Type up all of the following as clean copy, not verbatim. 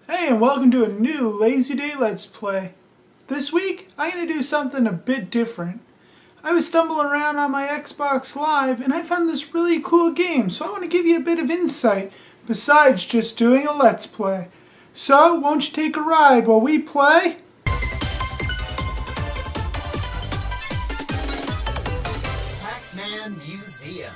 Hey, and welcome to a new Lazy Day Let's Play. This week, I'm going to do something a bit different. I was stumbling around on my Xbox Live and I found this really cool game, so I want to give you a bit of insight besides just doing a Let's Play. So, won't you take a ride while we play? Pac Man Museum.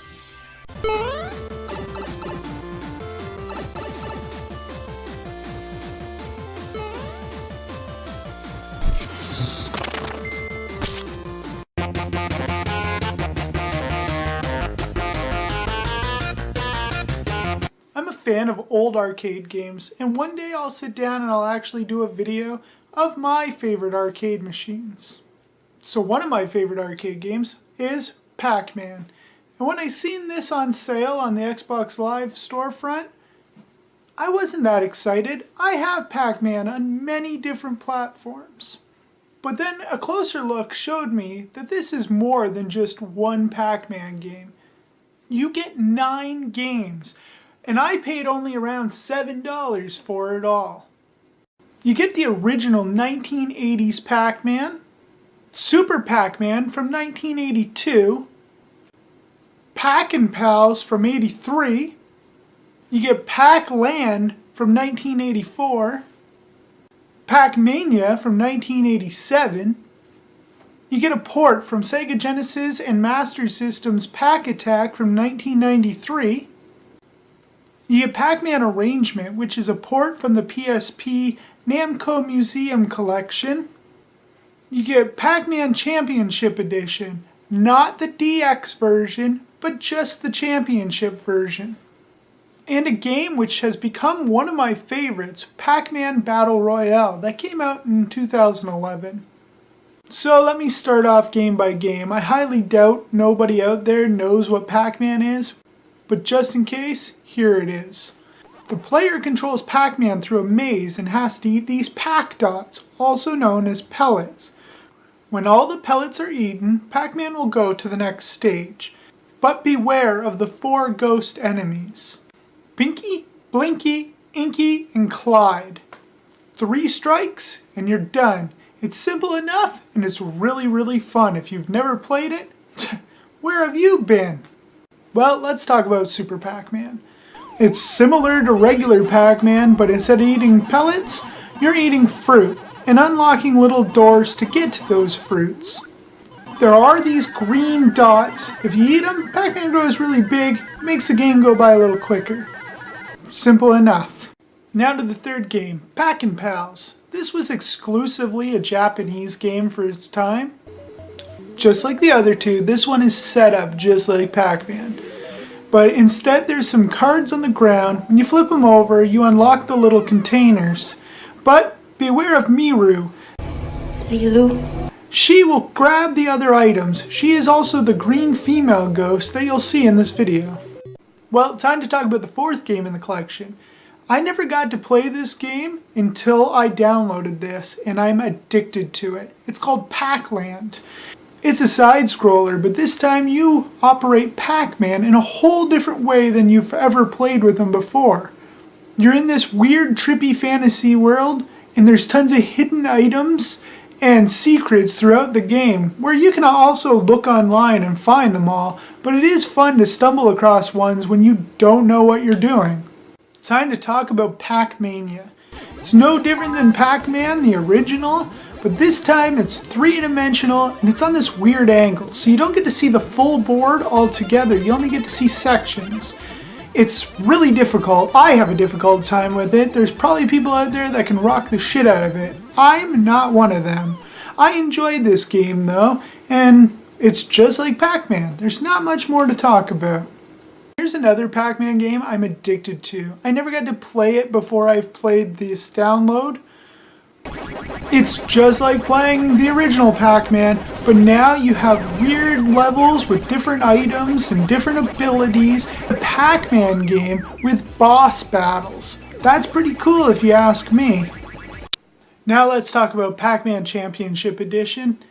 I'm a fan of old arcade games, and one day I'll sit down and I'll actually do a video of my favorite arcade machines. So one of my favorite arcade games is Pac Man. And when I seen this on sale on the Xbox Live storefront, I wasn't that excited. I have Pac Man on many different platforms. But then a closer look showed me that this is more than just one Pac Man game. You get 9 games. And I paid only around $7 for it all. You get the original 1980s Pac-Man, Super Pac-Man from 1982, Pac and Pals from 83, you get Pac-Land from 1984, Pac-Mania from 1987, you get a port from Sega Genesis and Master System's Pac Attack from 1993, you get Pac-Man Arrangement, which is a port from the PSP Namco Museum collection. You get Pac-Man Championship Edition, not the DX version, but just the Championship version. And a game which has become one of my favorites, Pac-Man Battle Royale, that came out in 2011. So let me start off game by game. I highly doubt nobody out there knows what Pac-Man is. But just in case, here it is. The player controls Pac-Man through a maze and has to eat these Pac dots, also known as pellets. When all the pellets are eaten, Pac-Man will go to the next stage. But beware of the 4 ghost enemies: Pinky, Blinky, Inky, and Clyde. 3 strikes and you're done. It's simple enough and it's really fun. If you've never played it, where have you been? Well, let's talk about Super Pac-Man. It's similar to regular Pac-Man, but instead of eating pellets, you're eating fruit and unlocking little doors to get to those fruits. There are these green dots. If you eat them, Pac-Man grows really big, makes the game go by a little quicker. Simple enough. Now to the third game, Pac and Pals. This was exclusively a Japanese game for its time. Just like the other two, this one is set up just like Pac-Man. But instead there's some cards on the ground. When you flip them over, you unlock the little containers. But beware of Miru. She will grab the other items. She is also the green female ghost that you'll see in this video. Well, time to talk about the fourth game in the collection. I never got to play this game until I downloaded this, and I'm addicted to it. It's called Pac-Land. It's a side-scroller, but this time you operate Pac-Man in a whole different way than you've ever played with him before. You're in this weird, trippy fantasy world, and there's tons of hidden items and secrets throughout the game, where you can also look online and find them all, but it is fun to stumble across ones when you don't know what you're doing. Time to talk about Pac-Mania. It's no different than Pac-Man, the original, but this time it's 3-dimensional and it's on this weird angle, so you don't get to see the full board altogether, you only get to see sections. It's really difficult. I have a difficult time with it. There's probably people out there that can rock the shit out of it. I'm not one of them. I enjoyed this game though, and it's just like Pac-Man. There's not much more to talk about. Here's another Pac-Man game I'm addicted to. I never got to play it before I've played this download. It's just like playing the original Pac-Man, but now you have weird levels with different items and different abilities. A Pac-Man game with boss battles. That's pretty cool if you ask me. Now let's talk about Pac-Man Championship Edition.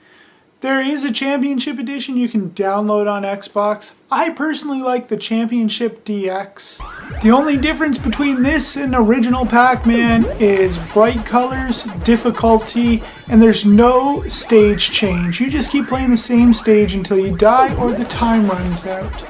There is a Championship Edition you can download on Xbox. I personally like the Championship DX. The only difference between this and original Pac-Man is bright colors, difficulty, and there's no stage change. You just keep playing the same stage until you die or the time runs out.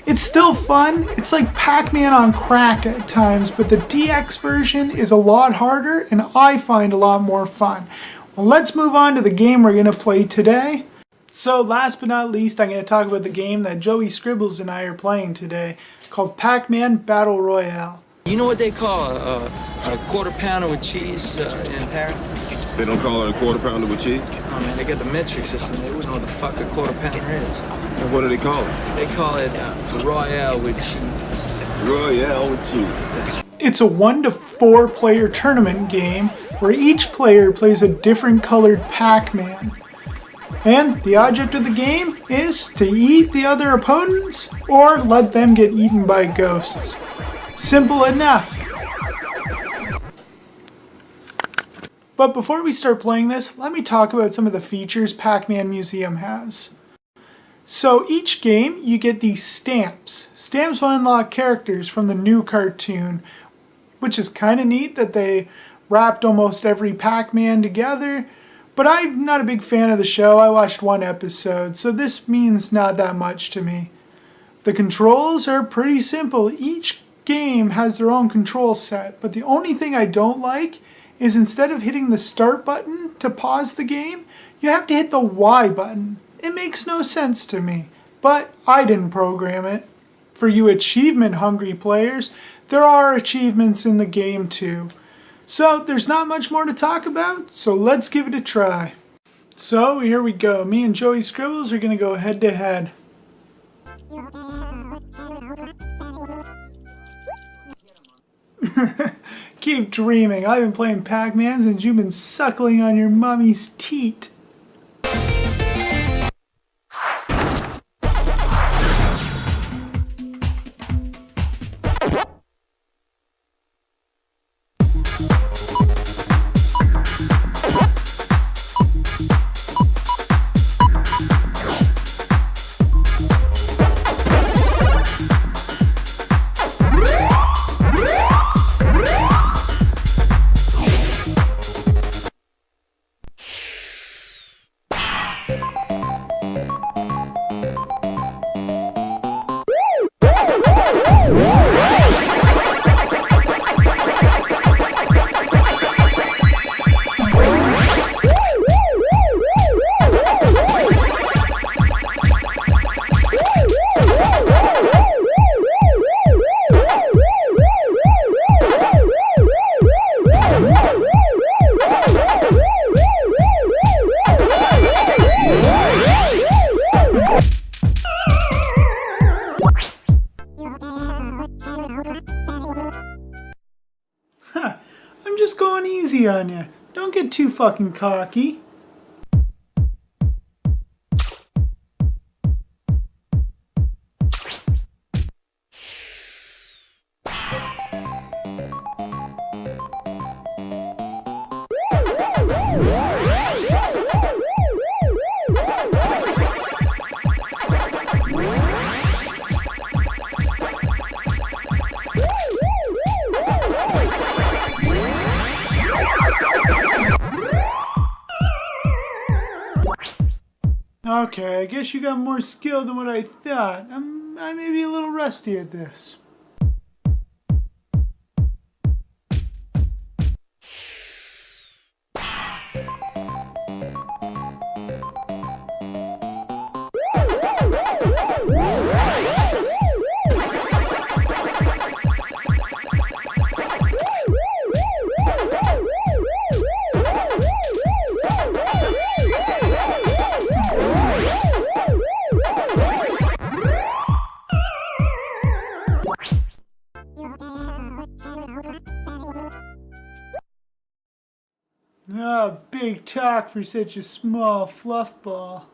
It's still fun. It's like Pac-Man on crack at times, but the DX version is a lot harder and I find a lot more fun. Well, let's move on to the game we're going to play today. So last but not least, I'm going to talk about the game that Joey Scribbles and I are playing today, called Pac-Man Battle Royale. You know what they call a quarter pounder with cheese in Paris? They don't call it a quarter pounder with cheese? Oh man, they got the metric system. They wouldn't know what the fuck a quarter pounder is. And what do they call it? They call it the Royale with cheese. Royale with cheese. It's a 1 to 4 player tournament game where each player plays a different colored Pac-Man. And the object of the game is to eat the other opponents or let them get eaten by ghosts. Simple enough. But before we start playing this, let me talk about some of the features Pac Man Museum has. So each game you get these stamps. Stamps will unlock characters from the new cartoon, which is kind of neat that they wrapped almost every Pac-Man together. But I'm not a big fan of the show. I watched one episode, so this means not that much to me. The controls are pretty simple. Each game has their own control set, but the only thing I don't like is instead of hitting the start button to pause the game, you have to hit the Y button. It makes no sense to me, but I didn't program it. For you achievement-hungry players, there are achievements in the game too. So there's not much more to talk about, so let's give it a try. So here we go. Me and Joey Scribbles are going to go head to head. Keep dreaming. I've been playing Pac-Man since you've been suckling on your mommy's teat. I'm just going easy on you. Don't get too fucking cocky. Okay, I guess you got more skill than what I thought. I may be a little rusty at this. Ah, big talk for such a small fluff ball.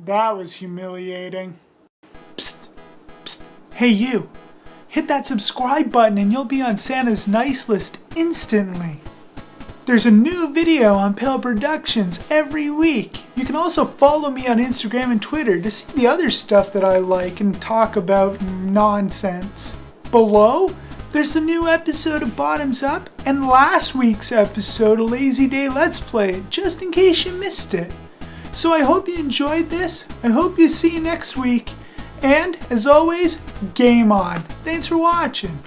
That was humiliating. Psst, psst, hey you. Hit that subscribe button and you'll be on Santa's nice list instantly. There's a new video on Pale Productions every week. You can also follow me on Instagram and Twitter to see the other stuff that I like and talk about nonsense. Below, there's the new episode of Bottoms Up and last week's episode of Lazy Day Let's Play, just in case you missed it. So I hope you enjoyed this. I hope you see you next week. And, as always, game on. Thanks for watching.